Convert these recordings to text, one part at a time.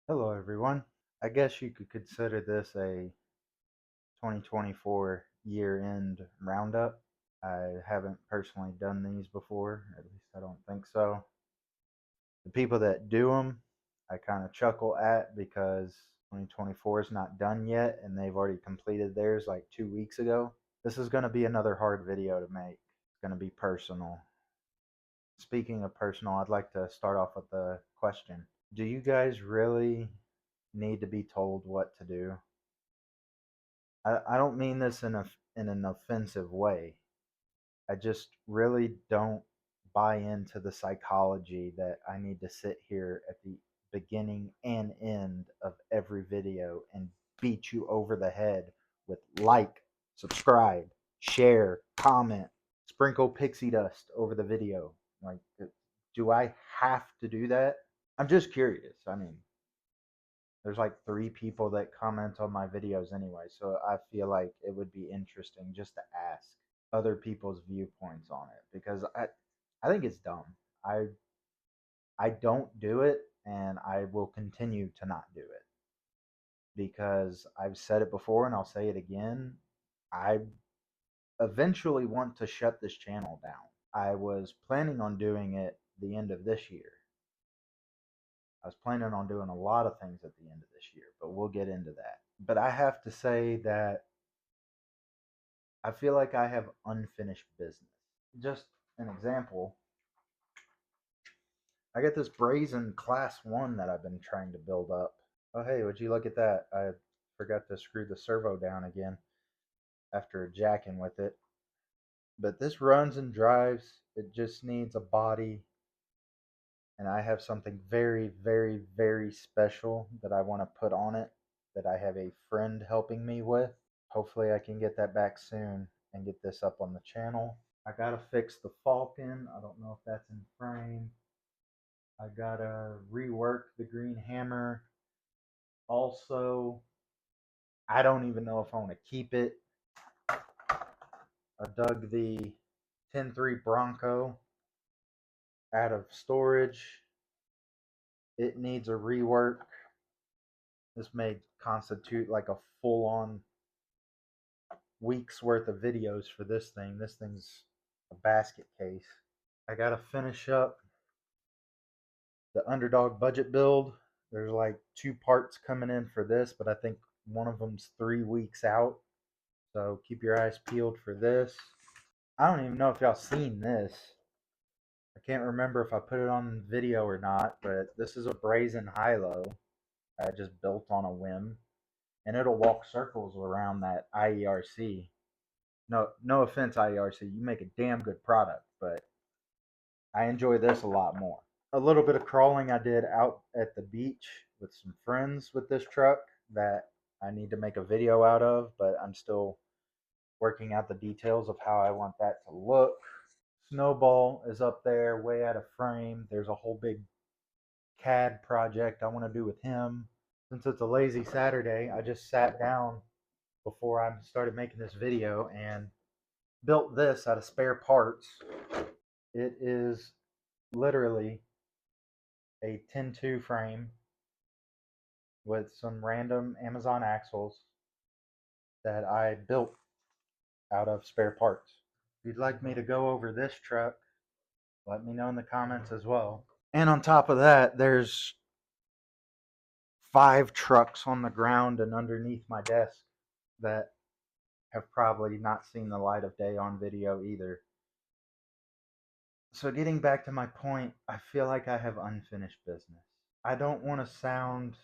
Hello, everyone. I guess you could consider this a 2024 year-end roundup. I haven't personally done these before, at least I don't think so. The people that do them, I kind of chuckle at because 2024 is not done yet and they've already completed theirs like 2 weeks ago. This is going to be another hard video to make. It's going to be personal. Speaking of personal, I'd like to start off with a question. Do you guys really need to be told what to do? I don't mean this in an offensive way. I just really don't buy into the psychology that I need to sit here at the beginning and end of every video and beat you over the head with like, subscribe, share, comment, sprinkle pixie dust over the video. Like, do I have to do that? I'm just curious. I mean, there's like 3 people that comment on my videos anyway, so I feel like it would be interesting just to ask other people's viewpoints on it because I think it's dumb. I don't do it and I will continue to not do it because I've said it before and I'll say it again. I eventually want to shut this channel down. I was planning on doing it the end of this year. I was planning on doing a lot of things at the end of this year, but we'll get into that. But I have to say that I feel like I have unfinished business. Just an example, I got this brazen class 1 that I've been trying to build up. Oh, hey, would you look at that? I forgot to screw the servo down again after jacking with it. But this runs and drives. It just needs a body. And I have something very, very, very special that I want to put on it that I have a friend helping me with. Hopefully, I can get that back soon and get this up on the channel. I gotta fix the Falcon. I don't know if that's in frame. I gotta rework the green hammer. Also, I don't even know if I want to keep it. I dug the 10.3 Bronco out of storage. It needs a rework. This may constitute like a full on week's worth of videos for this thing. This thing's a basket case. I gotta finish up the Underdog budget build. There's like 2 parts coming in for this, but I think one of them's 3 weeks out. So keep your eyes peeled for this. I don't even know if y'all seen this. I can't remember if I put it on video or not, but this is a brazen high-low I just built on a whim, and it'll walk circles around that IERC. No offense, IERC, you make a damn good product, but I enjoy this a lot more. A little bit of crawling I did out at the beach with some friends with this truck that I need to make a video out of, but I'm still working out the details of how I want that to look. Snowball is up there way out of frame. There's a whole big CAD project I want to do with him. Since it's a lazy Saturday, I just sat down before I started making this video and built this out of spare parts. It is literally a 10.2 frame with some random Amazon axles that I built out of spare parts. If you'd like me to go over this truck, let me know in the comments as well. And on top of that, there's 5 trucks on the ground and underneath my desk that have probably not seen the light of day on video either. So, getting back to my point, I feel like I have unfinished business. I don't want to sound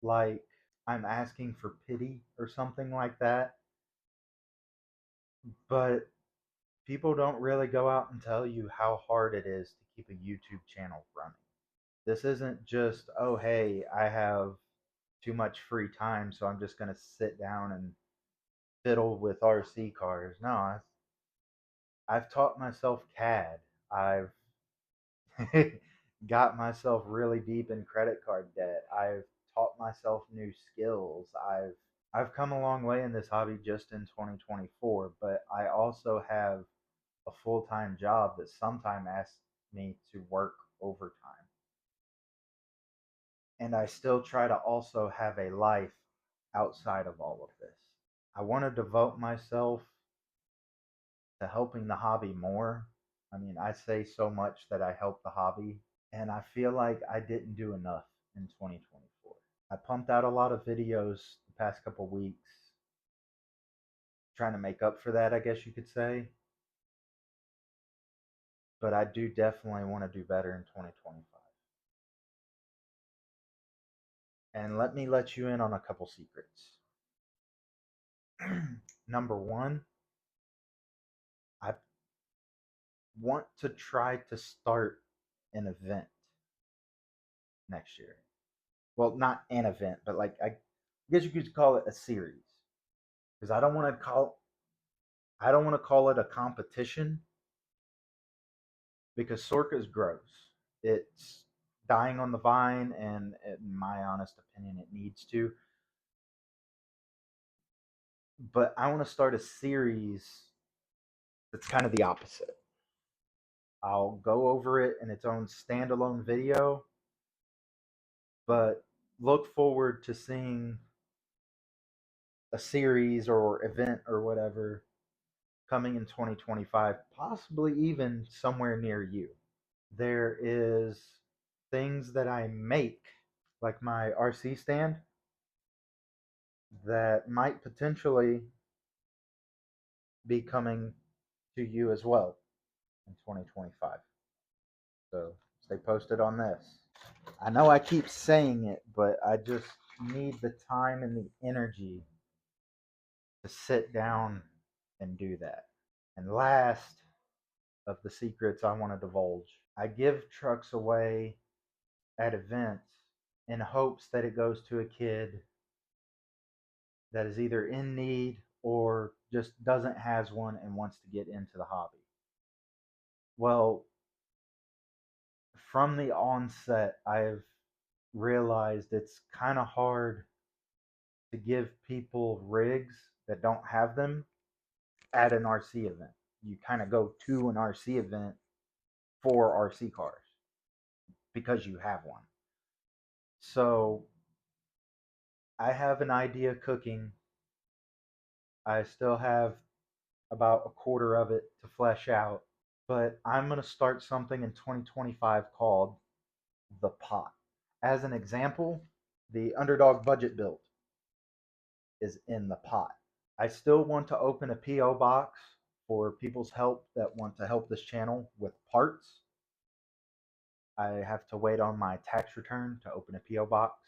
like I'm asking for pity or something like that, but people don't really go out and tell you how hard it is to keep a YouTube channel running. This isn't just, oh, hey, I have too much free time, so I'm just going to sit down and fiddle with RC cars. No, I've taught myself CAD. I've got myself really deep in credit card debt. I've taught myself new skills. I've come a long way in this hobby just in 2024, but I also have a full-time job that sometimes asks me to work overtime. And I still try to also have a life outside of all of this. I want to devote myself to helping the hobby more. I mean, I say so much that I help the hobby, and I feel like I didn't do enough in 2024. I pumped out a lot of videos the past couple weeks trying to make up for that, I guess you could say. But I do definitely want to do better in 2025. And let you in on a couple secrets. Number one, I want to try to start an event next year. Well, not an event, but like I guess you could call it a series. Because I don't want to call it a competition because Sorka's gross. It's dying on the vine, and in my honest opinion, it needs to. But I want to start a series that's kind of the opposite. I'll go over it in its own standalone video, but look forward to seeing a series or event or whatever coming in 2025, possibly even somewhere near you. There is things that I make, like my RC stand, that might potentially be coming to you as well in 2025. So stay posted on this. I know I keep saying it, but I just need the time and the energy to sit down and do that. And last of the secrets I want to divulge, I give trucks away at events in hopes that it goes to a kid that is either in need or just doesn't has one and wants to get into the hobby. Well, from the onset, I've realized it's kind of hard to give people rigs that don't have them at an RC event. You kind of go to an RC event for RC cars because you have one. So I have an idea cooking. I still have about a quarter of it to flesh out, but I'm going to start something in 2025 called the pot. As an example, the Underdog budget build is in the pot. I still want to open a P.O. box for people's help that want to help this channel with parts. I have to wait on my tax return to open a P.O. box.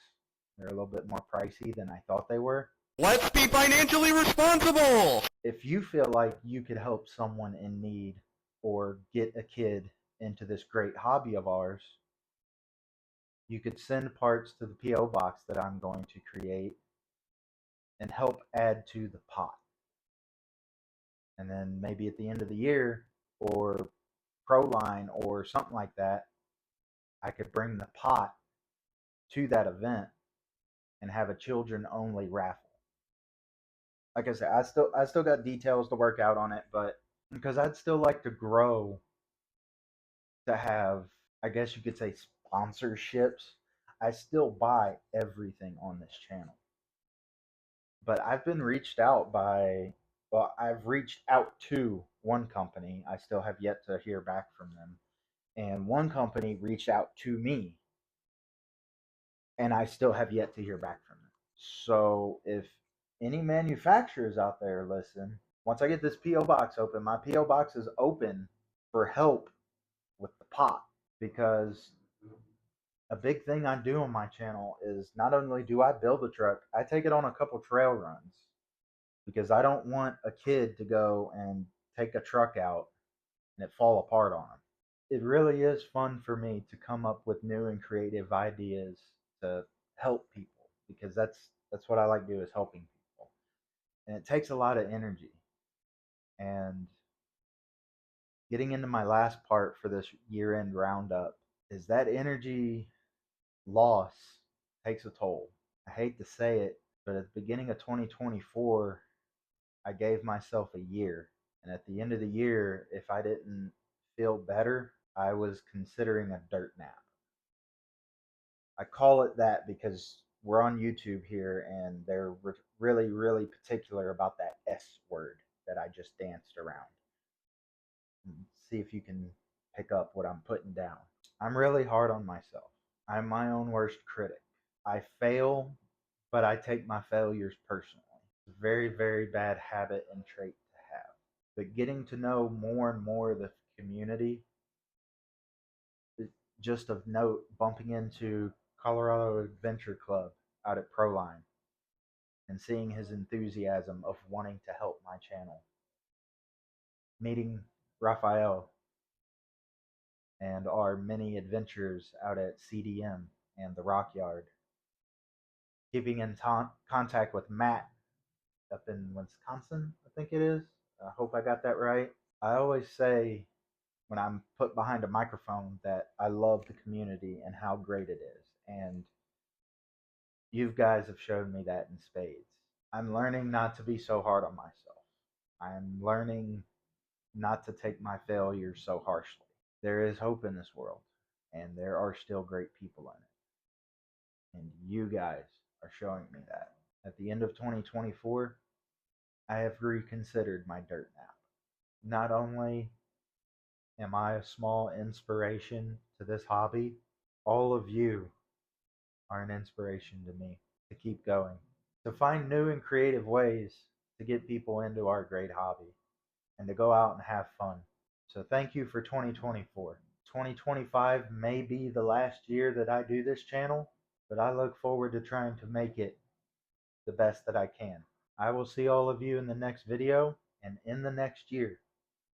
They're a little bit more pricey than I thought they were. Let's be financially responsible! If you feel like you could help someone in need or get a kid into this great hobby of ours, you could send parts to the P.O. box that I'm going to create and help add to the pot. And then maybe at the end of the year or Proline or something like that, I could bring the pot to that event and have a children only raffle. Like I said, I still got details to work out on it, but because I'd still like to grow to have, I guess you could say, sponsorships. I still buy everything on this channel. But I've been reached out by, well, I've reached out to one company. I still have yet to hear back from them. And one company reached out to me, and I still have yet to hear back from them. So if any manufacturers out there listen, once I get this P.O. box open, my P.O. box is open for help with the pot, because a big thing I do on my channel is not only do I build a truck, I take it on a couple trail runs because I don't want a kid to go and take a truck out and it fall apart on them. It really is fun for me to come up with new and creative ideas to help people, because that's what I like to do, is helping people. And it takes a lot of energy. And getting into my last part for this year-end roundup is that energy loss takes a toll. I hate to say it, but at the beginning of 2024, I gave myself a year. And at the end of the year, if I didn't feel better, I was considering a dirt nap. I call it that because we're on YouTube here and they're really, really particular about that S word that I just danced around. See if you can pick up what I'm putting down. I'm really hard on myself. I'm my own worst critic. I fail, but I take my failures personally. It's a very, very bad habit and trait to have. But getting to know more and more of the community, just of note, bumping into Colorado Adventure Club out at Proline and seeing his enthusiasm of wanting to help my channel. Meeting Raphael and our many adventures out at CDM and the Rock Yard. Keeping in contact with Matt up in Wisconsin, I think it is. I hope I got that right. I always say when I'm put behind a microphone that I love the community and how great it is. And you guys have shown me that in spades. I'm learning not to be so hard on myself. I'm learning not to take my failures so harshly. There is hope in this world, and there are still great people in it. And you guys are showing me that. At the end of 2024, I have reconsidered my dirt nap. Not only am I a small inspiration to this hobby, all of you are an inspiration to me to keep going, to find new and creative ways to get people into our great hobby and to go out and have fun. So thank you for 2024. 2025 may be the last year that I do this channel, but I look forward to trying to make it the best that I can. I will see all of you in the next video and in the next year.